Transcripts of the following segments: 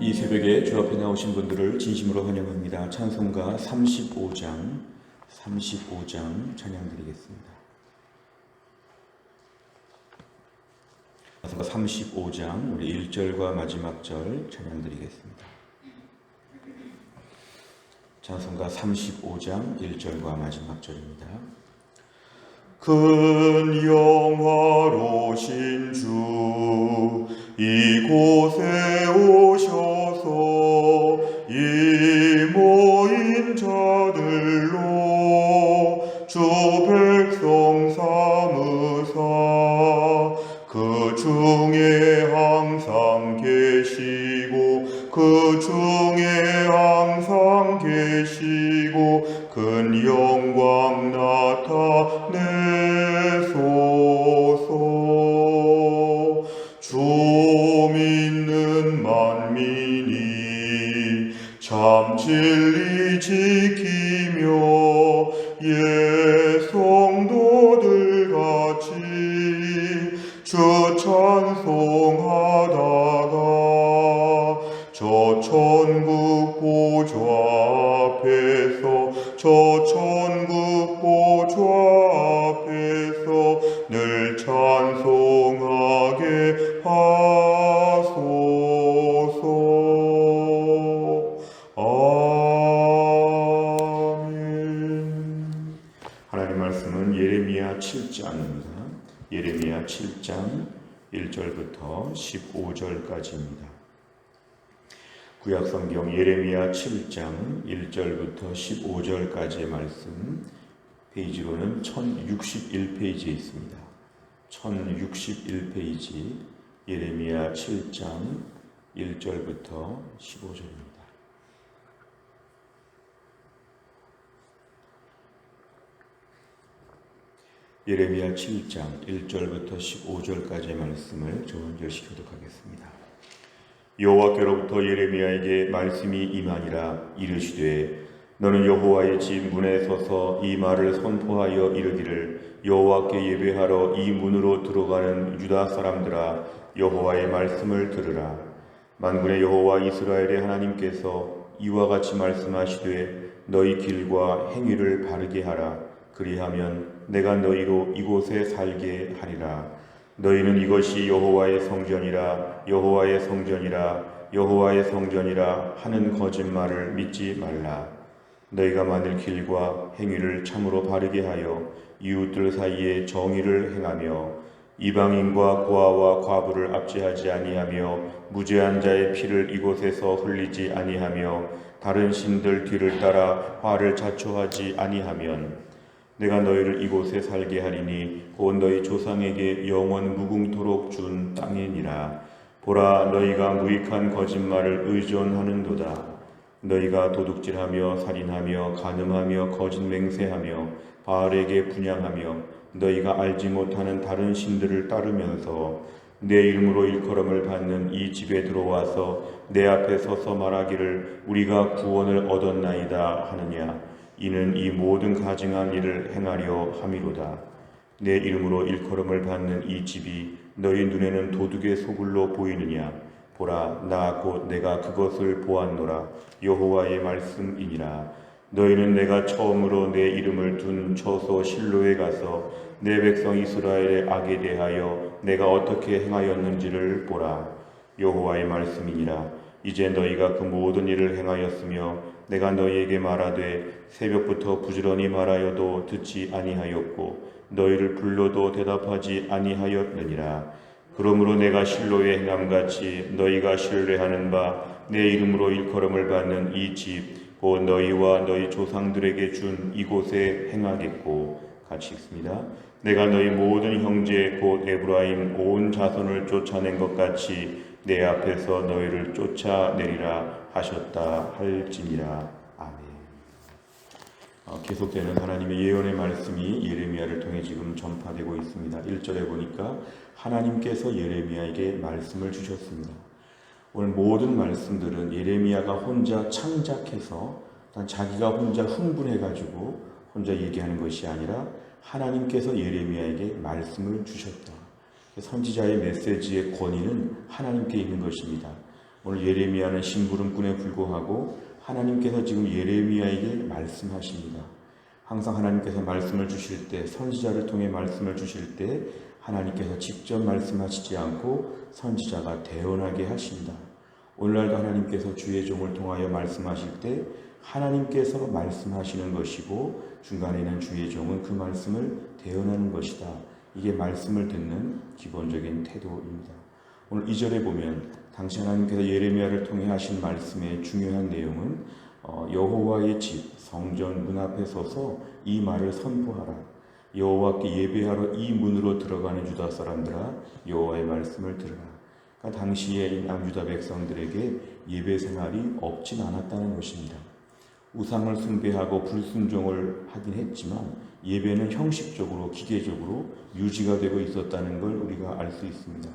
이 새벽에 주 앞에 나오신 분들을 진심으로 환영합니다. 찬송가 35장 찬양 드리겠습니다. 찬송가 35장 우리 1절과 마지막 절 찬양 드리겠습니다. 찬송가 35장 1절과 마지막 절입니다. 큰 영화로신 주 이곳에 오셔서 이 모인 자들로 주 백성 삼으사 그 중에 항상 계시고 그 중에 항상 계시고 큰 영광 나타내소서. 주 믿는 만민이 참 진리 지키며 성도들 같이 주 찬송하다가 저 천국 보좌 앞에서 늘 찬송하게 하소서. 아멘. 하나님 말씀은 예레미야 7장입니다. 예레미야 7장 1절부터 15절까지입니다. 구약성경 예레미야 7장 1절부터 15절까지의 말씀 페이지로는 1061페이지에 있습니다. 1061페이지 예레미야 7장 1절부터 15절입니다. 예레미야 7장 1절부터 15절까지의 말씀을 저 먼저 시켜도록 하겠습니다. 여호와께로부터 예레미야에게 말씀이 임하니라. 이르시되 너는 여호와의 집 문에 서서 이 말을 선포하여 이르기를 여호와께 예배하러 이 문으로 들어가는 유다 사람들아 여호와의 말씀을 들으라. 만군의 여호와 이스라엘의 하나님께서 이와 같이 말씀하시되 너희 길과 행위를 바르게 하라. 그리하면 내가 너희로 이곳에 살게 하리라. 너희는 이것이 여호와의 성전이라 여호와의 성전이라 여호와의 성전이라 하는 거짓말을 믿지 말라. 너희가 만일 길과 행위를 참으로 바르게 하여 이웃들 사이에 정의를 행하며 이방인과 고아와 과부를 압제하지 아니하며 무죄한 자의 피를 이곳에서 흘리지 아니하며 다른 신들 뒤를 따라 화를 자초하지 아니하면 내가 너희를 이곳에 살게 하리니 곧 너희 조상에게 영원 무궁토록 준 땅이니라. 보라, 너희가 무익한 거짓말을 의존하는도다. 너희가 도둑질하며 살인하며 간음하며 거짓 맹세하며 바알에게 분향하며 너희가 알지 못하는 다른 신들을 따르면서 내 이름으로 일컬음을 받는 이 집에 들어와서 내 앞에 서서 말하기를 우리가 구원을 얻었나이다 하느냐. 이는 이 모든 가증한 일을 행하려 함이로다. 내 이름으로 일컬음을 받는 이 집이 너희 눈에는 도둑의 소굴로 보이느냐. 보라, 나 곧 내가 그것을 보았노라. 여호와의 말씀이니라. 너희는 내가 처음으로 내 이름을 둔 처소 실로에 가서 내 백성 이스라엘의 악에 대하여 내가 어떻게 행하였는지를 보라. 여호와의 말씀이니라. 이제 너희가 그 모든 일을 행하였으며 내가 너희에게 말하되 새벽부터 부지런히 말하여도 듣지 아니하였고 너희를 불러도 대답하지 아니하였느니라. 그러므로 내가 실로에 행함같이 너희가 신뢰하는 바 내 이름으로 일컬음을 받는 이 집 곧 너희와 너희 조상들에게 준 이곳에 행하겠고. 같이 읽습니다. 내가 너희 모든 형제 곧 에브라임 온 자손을 쫓아낸 것 같이 내 앞에서 너희를 쫓아내리라 하셨다 할지니라. 아멘. 계속되는 하나님의 예언의 말씀이 예레미야를 통해 지금 전파되고 있습니다. 1절에 보니까 하나님께서 예레미야에게 말씀을 주셨습니다. 오늘 모든 말씀들은 예레미야가 혼자 창작해서 자기가 혼자 흥분해가지고 혼자 얘기하는 것이 아니라 하나님께서 예레미야에게 말씀을 주셨다. 선지자의 메시지의 권위는 하나님께 있는 것입니다. 오늘 예레미야는 심부름꾼에 불구하고 하나님께서 지금 예레미야에게 말씀하십니다. 항상 하나님께서 말씀을 주실 때, 선지자를 통해 말씀을 주실 때 하나님께서 직접 말씀하시지 않고 선지자가 대언하게 하신다. 오늘날도 하나님께서 주의 종을 통하여 말씀하실 때 하나님께서 말씀하시는 것이고 중간에는 주의 종은 그 말씀을 대언하는 것이다. 이게 말씀을 듣는 기본적인 태도입니다. 오늘 2절에 보면 당시 하나님께서 예레미야를 통해 하신 말씀의 중요한 내용은 여호와의 집 성전 문 앞에 서서 이 말을 선포하라. 여호와께 예배하러 이 문으로 들어가는 유다 사람들아 여호와의 말씀을 들으라. 그러니까 당시에 남유다 백성들에게 예배 생활이 없진 않았다는 것입니다. 우상을 숭배하고 불순종을 하긴 했지만 예배는 형식적으로 기계적으로 유지가 되고 있었다는 걸 우리가 알 수 있습니다.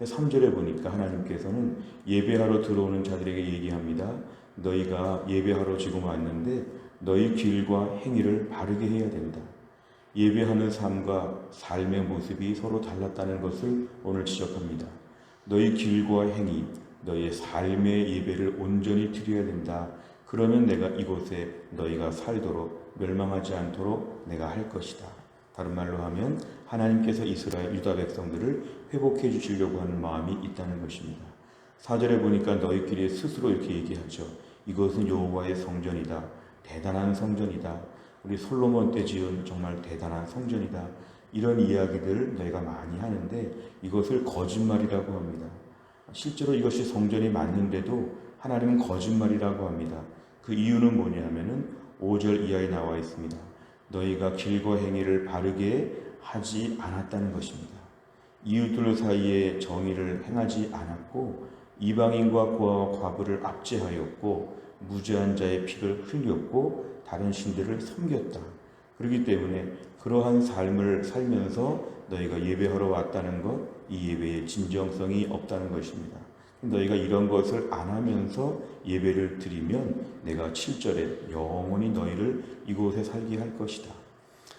3절에 보니까 하나님께서는 예배하러 들어오는 자들에게 얘기합니다. 너희가 예배하러 지금 왔는데 너희 길과 행위를 바르게 해야 된다. 예배하는 삶과 삶의 모습이 서로 달랐다는 것을 오늘 지적합니다. 너희 길과 행위, 너희의 삶의 예배를 온전히 드려야 된다. 그러면 내가 이곳에 너희가 살도록 멸망하지 않도록 내가 할 것이다. 다른 말로 하면 하나님께서 이스라엘 유다 백성들을 회복해 주시려고 하는 마음이 있다는 것입니다. 4절에 보니까 너희끼리 스스로 이렇게 얘기하죠. 이것은 여호와의 성전이다. 대단한 성전이다. 우리 솔로몬 때 지은 정말 대단한 성전이다. 이런 이야기들 너희가 많이 하는데 이것을 거짓말이라고 합니다. 실제로 이것이 성전이 맞는데도 하나님은 거짓말이라고 합니다. 그 이유는 뭐냐면은 5절 이하에 나와 있습니다. 너희가 길과 행위를 바르게 하지 않았다는 것입니다. 이웃들 사이에 정의를 행하지 않았고 이방인과 고아와 과부를 압제하였고 무죄한 자의 피를 흘렸고 다른 신들을 섬겼다. 그렇기 때문에 그러한 삶을 살면서 너희가 예배하러 왔다는 것, 이 예배의 진정성이 없다는 것입니다. 너희가 이런 것을 안 하면서 예배를 드리면 내가 7절에 영원히 너희를 이곳에 살게 할 것이다.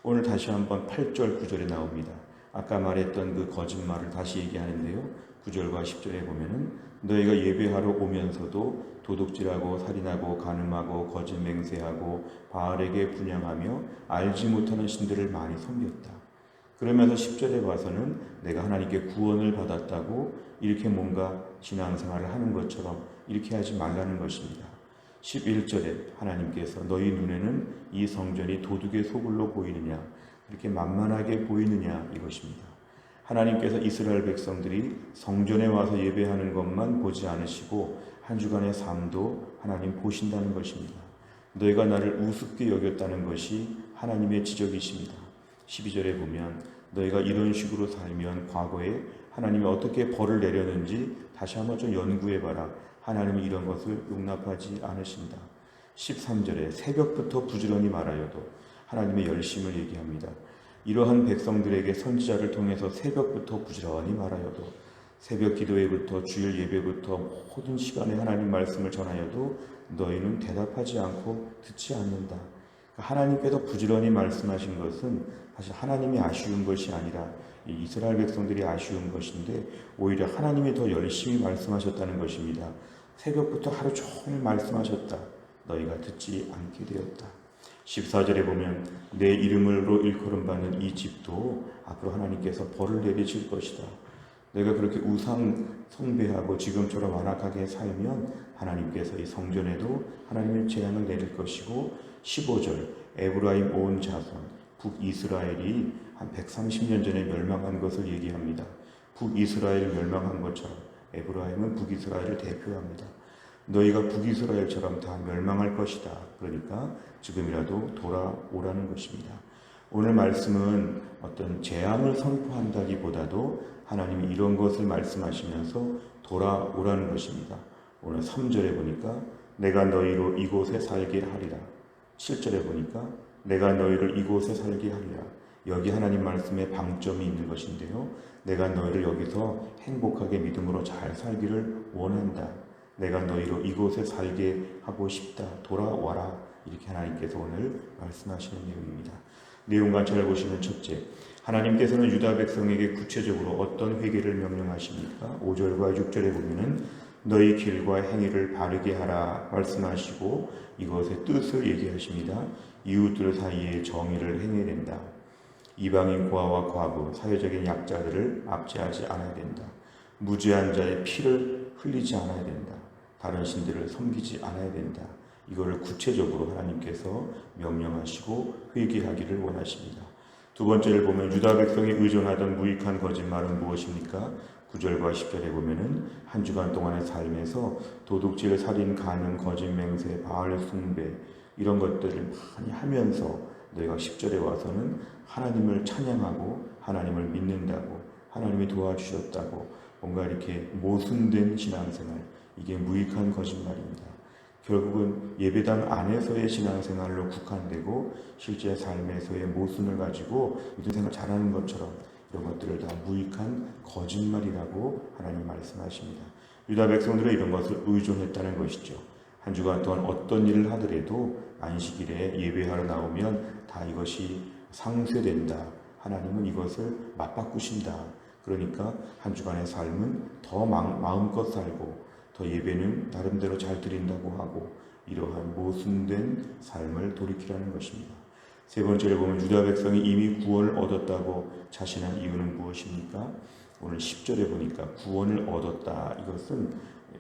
오늘 다시 한번 8절 9절에 나옵니다. 아까 말했던 그 거짓말을 다시 얘기하는데요. 9절과 10절에 보면은 너희가 예배하러 오면서도 도둑질하고 살인하고 간음하고 거짓 맹세하고 바알에게 분향하며 알지 못하는 신들을 많이 섬겼다. 그러면서 10절에 와서는 내가 하나님께 구원을 받았다고 이렇게 뭔가 신앙생활을 하는 것처럼 이렇게 하지 말라는 것입니다. 11절에 하나님께서 너희 눈에는 이 성전이 도둑의 소굴로 보이느냐 이렇게 만만하게 보이느냐 이것입니다. 하나님께서 이스라엘 백성들이 성전에 와서 예배하는 것만 보지 않으시고 한 주간의 삶도 하나님 보신다는 것입니다. 너희가 나를 우습게 여겼다는 것이 하나님의 지적이십니다. 12절에 보면 너희가 이런 식으로 살면 과거에 하나님이 어떻게 벌을 내렸는지 다시 한번 좀 연구해봐라. 하나님이 이런 것을 용납하지 않으신다. 13절에 새벽부터 부지런히 말하여도 하나님의 열심을 얘기합니다. 이러한 백성들에게 선지자를 통해서 새벽부터 부지런히 말하여도 새벽 기도회부터 주일 예배부터 모든 시간에 하나님 말씀을 전하여도 너희는 대답하지 않고 듣지 않는다. 하나님께서 부지런히 말씀하신 것은 사실 하나님이 아쉬운 것이 아니라 이스라엘 백성들이 아쉬운 것인데 오히려 하나님이 더 열심히 말씀하셨다는 것입니다. 새벽부터 하루 종일 말씀하셨다. 너희가 듣지 않게 되었다. 14절에 보면 내 이름으로 일컬음받는 이 집도 앞으로 하나님께서 벌을 내리실 것이다. 내가 그렇게 우상 숭배하고 지금처럼 완악하게 살면 하나님께서 이 성전에도 하나님의 재앙을 내릴 것이고 15절 에브라임 온 자손 북이스라엘이 한 130년 전에 멸망한 것을 얘기합니다. 북이스라엘 멸망한 것처럼 에브라임은 북이스라엘을 대표합니다. 너희가 북이스라엘처럼 다 멸망할 것이다. 그러니까 지금이라도 돌아오라는 것입니다. 오늘 말씀은 어떤 재앙을 선포한다기보다도 하나님이 이런 것을 말씀하시면서 돌아오라는 것입니다. 오늘 3절에 보니까 내가 너희로 이곳에 살게 하리라. 7절에 보니까 내가 너희를 이곳에 살게 하리라. 여기 하나님 말씀에 방점이 있는 것인데요. 내가 너희를 여기서 행복하게 믿음으로 잘 살기를 원한다. 내가 너희로 이곳에 살게 하고 싶다. 돌아와라. 이렇게 하나님께서 오늘 말씀하시는 내용입니다. 내용과 잘 보시면 첫째, 하나님께서는 유다 백성에게 구체적으로 어떤 회개를 명령하십니까? 5절과 6절에 보면은 너희 길과 행위를 바르게 하라 말씀하시고 이것의 뜻을 얘기하십니다. 이웃들 사이에 정의를 행해야 된다. 이방인 고아와 과부, 사회적인 약자들을 압제하지 않아야 된다. 무죄한 자의 피를 흘리지 않아야 된다. 다른 신들을 섬기지 않아야 된다. 이거를 구체적으로 하나님께서 명령하시고 회개하기를 원하십니다. 두 번째를 보면 유다 백성이 의존하던 무익한 거짓말은 무엇입니까? 9절과 10절에 보면은 한 주간 동안의 삶에서 도둑질, 살인, 간음, 거짓 맹세, 바알 숭배 이런 것들을 많이 하면서 너희가 10절에 와서는 하나님을 찬양하고 하나님을 믿는다고 하나님이 도와주셨다고 뭔가 이렇게 모순된 신앙생활, 이게 무익한 거짓말입니다. 결국은 예배당 안에서의 신앙생활로 국한되고 실제 삶에서의 모순을 가지고 믿음 생활 잘하는 것처럼 이런 것들을 다 무익한 거짓말이라고 하나님 말씀하십니다. 유다 백성들은 이런 것을 의존했다는 것이죠. 한 주간 동안 어떤 일을 하더라도 안식일에 예배하러 나오면 다 이것이 상쇄된다. 하나님은 이것을 맞바꾸신다. 그러니까 한 주간의 삶은 더 마음껏 살고 더 예배는 나름대로 잘 드린다고 하고 이러한 모순된 삶을 돌이키라는 것입니다. 세 번째를 보면 유다 백성이 이미 구원을 얻었다고 자신한 이유는 무엇입니까? 오늘 10절에 보니까 구원을 얻었다. 이것은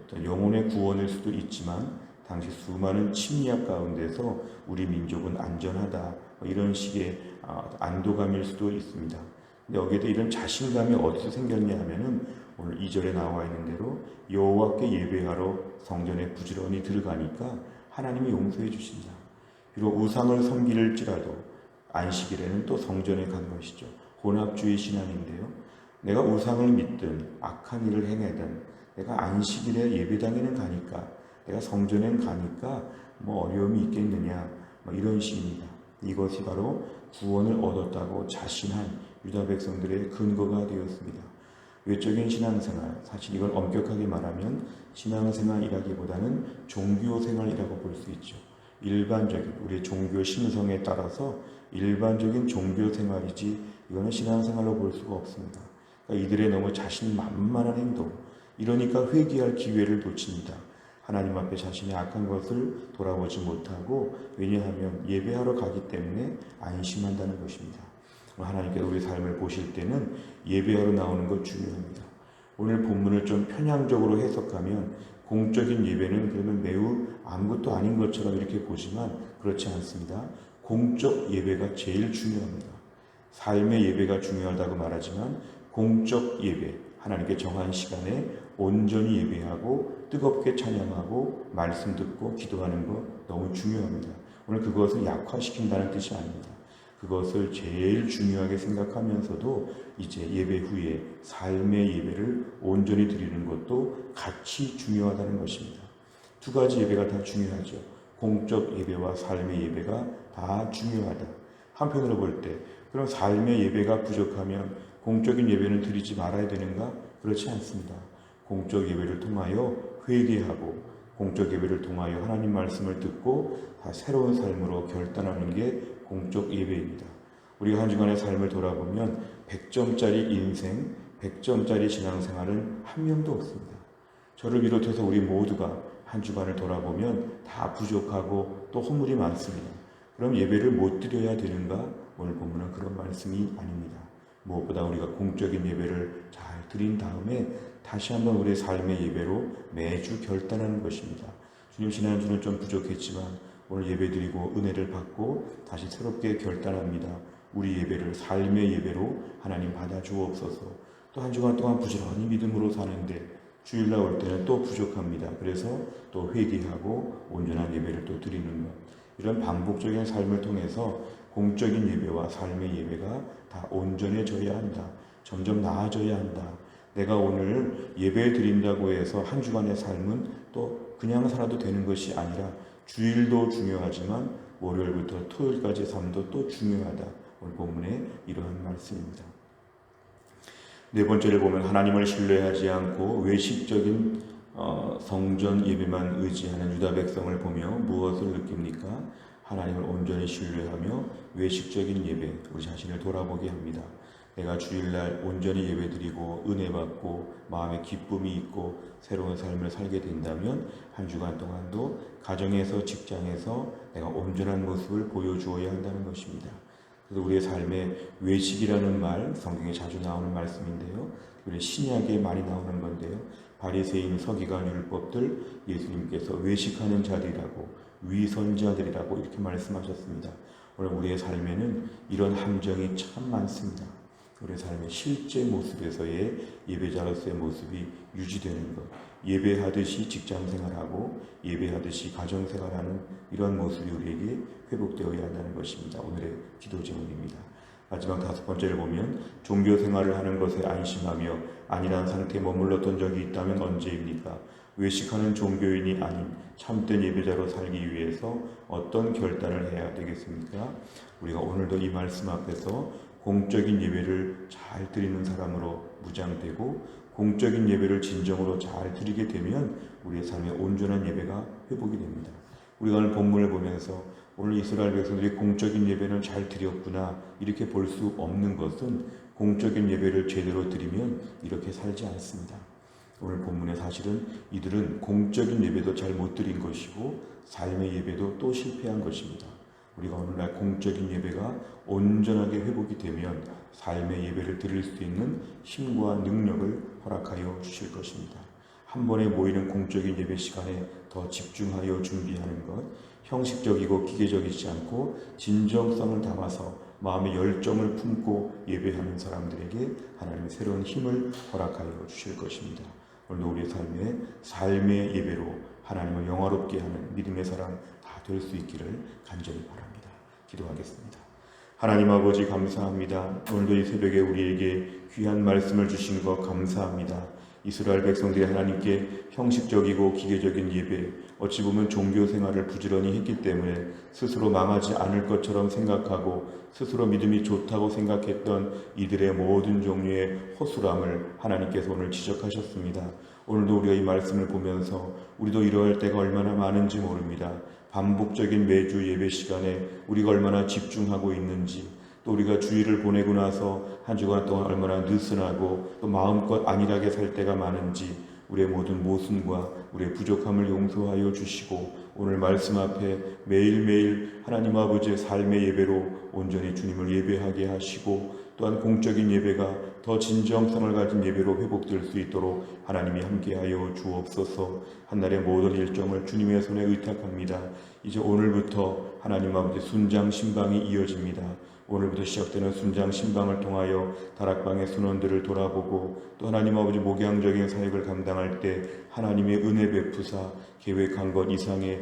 어떤 영혼의 구원일 수도 있지만 당시 수많은 침략 가운데서 우리 민족은 안전하다. 이런 식의 안도감일 수도 있습니다. 근데 여기에도 이런 자신감이 어디서 생겼냐 하면은 오늘 2절에 나와 있는 대로 여호와께 예배하러 성전에 부지런히 들어가니까 하나님이 용서해 주신다. 비록 우상을 섬길지라도 안식일에는 또 성전에 간 것이죠. 혼합주의 신앙인데요. 내가 우상을 믿든 악한 일을 행하든 내가 안식일에 예배당에는 가니까 내가 성전에 가니까 뭐 어려움이 있겠느냐 이런 식입니다. 이것이 바로 구원을 얻었다고 자신한 유다 백성들의 근거가 되었습니다. 외적인 신앙생활, 사실 이걸 엄격하게 말하면 신앙생활이라기보다는 종교생활이라고 볼 수 있죠. 일반적인 우리의 종교 신성에 따라서 일반적인 종교생활이지 이거는 신앙생활로 볼 수가 없습니다. 그러니까 이들의 너무 자신만만한 행동, 이러니까 회개할 기회를 놓칩니다. 하나님 앞에 자신의 악한 것을 돌아보지 못하고 왜냐하면 예배하러 가기 때문에 안심한다는 것입니다. 하나님께서 우리 삶을 보실 때는 예배하러 나오는 것 중요합니다. 오늘 본문을 좀 편향적으로 해석하면 공적인 예배는 그러면 매우 아무것도 아닌 것처럼 이렇게 보지만 그렇지 않습니다. 공적 예배가 제일 중요합니다. 삶의 예배가 중요하다고 말하지만 공적 예배, 하나님께 정한 시간에 온전히 예배하고 뜨겁게 찬양하고 말씀 듣고 기도하는 것 너무 중요합니다. 오늘 그것을 약화시킨다는 뜻이 아닙니다. 그것을 제일 중요하게 생각하면서도 이제 예배 후에 삶의 예배를 온전히 드리는 것도 같이 중요하다는 것입니다. 두 가지 예배가 다 중요하죠. 공적 예배와 삶의 예배가 다 중요하다. 한편으로 볼 때 그럼 삶의 예배가 부족하면 공적인 예배는 드리지 말아야 되는가? 그렇지 않습니다. 공적 예배를 통하여 회개하고 공적 예배를 통하여 하나님 말씀을 듣고 다 새로운 삶으로 결단하는 게 공적 예배입니다. 우리가 한 주간의 삶을 돌아보면 100점짜리 인생, 100점짜리 신앙생활은 한 명도 없습니다. 저를 비롯해서 우리 모두가 한 주간을 돌아보면 다 부족하고 또 허물이 많습니다. 그럼 예배를 못 드려야 되는가? 오늘 본문은 그런 말씀이 아닙니다. 무엇보다 우리가 공적인 예배를 잘 드린 다음에 다시 한번 우리의 삶의 예배로 매주 결단하는 것입니다. 주님, 지난주는 좀 부족했지만 오늘 예배 드리고 은혜를 받고 다시 새롭게 결단합니다. 우리 예배를 삶의 예배로 하나님 받아 주옵소서. 또 한 주간 동안 부지런히 믿음으로 사는데 주일날 올 때는 또 부족합니다. 그래서 또 회개하고 온전한 예배를 또 드리는 것. 이런 반복적인 삶을 통해서 공적인 예배와 삶의 예배가 다 온전해져야 한다. 점점 나아져야 한다. 내가 오늘 예배 드린다고 해서 한 주간의 삶은 또 그냥 살아도 되는 것이 아니라 주일도 중요하지만 월요일부터 토요일까지 삶도 또 중요하다. 오늘 본문에 이러한 말씀입니다. 네 번째를 보면 하나님을 신뢰하지 않고 외식적인 성전 예배만 의지하는 유다 백성을 보며 무엇을 느낍니까? 하나님을 온전히 신뢰하며 외식적인 예배, 우리 자신을 돌아보게 합니다. 내가 주일날 온전히 예배드리고 은혜 받고 마음에 기쁨이 있고 새로운 삶을 살게 된다면 한 주간 동안도 가정에서 직장에서 내가 온전한 모습을 보여주어야 한다는 것입니다. 그래서 우리의 삶에 외식이라는 말, 성경에 자주 나오는 말씀인데요. 우리 신약에 많이 나오는 건데요. 바리새인, 서기관, 율법들 예수님께서 외식하는 자들이라고 위선자들이라고 이렇게 말씀하셨습니다. 오늘 우리의 삶에는 이런 함정이 참 많습니다. 우리의 삶의 실제 모습에서의 예배자로서의 모습이 유지되는 것, 예배하듯이 직장생활하고 예배하듯이 가정생활하는 이런 모습이 우리에게 회복되어야 한다는 것입니다. 오늘의 기도 제목입니다. 마지막 5번째를 보면 종교생활을 하는 것에 안심하며 안일한 상태에 머물렀던 적이 있다면 언제입니까? 외식하는 종교인이 아닌 참된 예배자로 살기 위해서 어떤 결단을 해야 되겠습니까? 우리가 오늘도 이 말씀 앞에서 공적인 예배를 잘 드리는 사람으로 무장되고 공적인 예배를 진정으로 잘 드리게 되면 우리의 삶의 온전한 예배가 회복이 됩니다. 우리가 오늘 본문을 보면서 오늘 이스라엘 백성들이 공적인 예배는 잘 드렸구나 이렇게 볼 수 없는 것은 공적인 예배를 제대로 드리면 이렇게 살지 않습니다. 오늘 본문에 사실은 이들은 공적인 예배도 잘 못 드린 것이고 삶의 예배도 또 실패한 것입니다. 우리가 오늘날 공적인 예배가 온전하게 회복이 되면 삶의 예배를 드릴 수 있는 힘과 능력을 허락하여 주실 것입니다. 한 번에 모이는 공적인 예배 시간에 더 집중하여 준비하는 것, 형식적이고 기계적이지 않고 진정성을 담아서 마음의 열정을 품고 예배하는 사람들에게 하나님의 새로운 힘을 허락하여 주실 것입니다. 오늘도 우리의 삶의 예배로 하나님을 영화롭게 하는 믿음의 사람 다 될 수 있기를 간절히 바랍니다. 기도하겠습니다. 하나님 아버지 감사합니다. 오늘도 이 새벽에 우리에게 귀한 말씀을 주신 것 감사합니다. 이스라엘 백성들이 하나님께 형식적이고 기계적인 예배, 어찌 보면 종교 생활을 부지런히 했기 때문에 스스로 망하지 않을 것처럼 생각하고 스스로 믿음이 좋다고 생각했던 이들의 모든 종류의 허술함을 하나님께서 오늘 지적하셨습니다. 오늘도 우리가 이 말씀을 보면서 우리도 이러할 때가 얼마나 많은지 모릅니다. 반복적인 매주 예배 시간에 우리가 얼마나 집중하고 있는지, 또 우리가 주일을 보내고 나서 한 주간 동안 얼마나 느슨하고 또 마음껏 안일하게 살 때가 많은지 우리의 모든 모순과 우리의 부족함을 용서하여 주시고 오늘 말씀 앞에 매일매일 하나님 아버지의 삶의 예배로 온전히 주님을 예배하게 하시고 또한 공적인 예배가 더 진정성을 가진 예배로 회복될 수 있도록 하나님이 함께하여 주옵소서. 한날의 모든 일정을 주님의 손에 의탁합니다. 이제 오늘부터 하나님 아버지 순장 신방이 이어집니다. 오늘부터 시작되는 순장 신방을 통하여 다락방의 순원들을 돌아보고 또 하나님 아버지 목양적인 사역을 감당할 때 하나님의 은혜 베푸사 계획한 것 이상의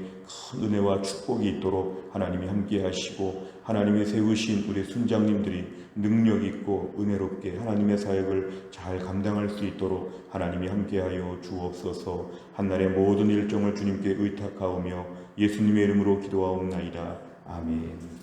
큰 은혜와 축복이 있도록 하나님이 함께 하시고 하나님이 세우신 우리 순장님들이 능력 있고 은혜롭게 하나님의 사역을 잘 감당할 수 있도록 하나님이 함께하여 주옵소서. 한날의 모든 일정을 주님께 의탁하오며 예수님의 이름으로 기도하옵나이다. 아멘.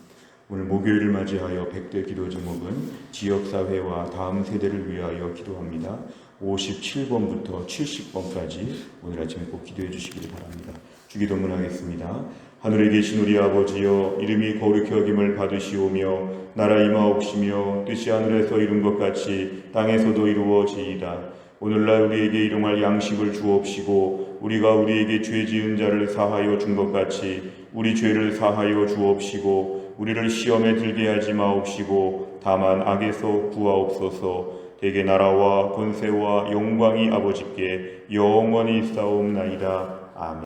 오늘 목요일을 맞이하여 100대 기도 제목은 지역사회와 다음 세대를 위하여 기도합니다. 57번부터 70번까지 오늘 아침에 꼭 기도해 주시기를 바랍니다. 주기도문 하겠습니다. 하늘에 계신 우리 아버지여, 이름이 거룩히 여김을 받으시오며 나라 임하옵시며 뜻이 하늘에서 이룬 것 같이 땅에서도 이루어지이다. 오늘날 우리에게 일용할 양식을 주옵시고 우리가 우리에게 죄 지은 자를 사하여 준 것 같이 우리 죄를 사하여 주옵시고 우리를 시험에 들게 하지 마옵시고 다만 악에서 구하옵소서. 대개 나라와 권세와 영광이 아버지께 영원히 있사옵나이다. 아멘.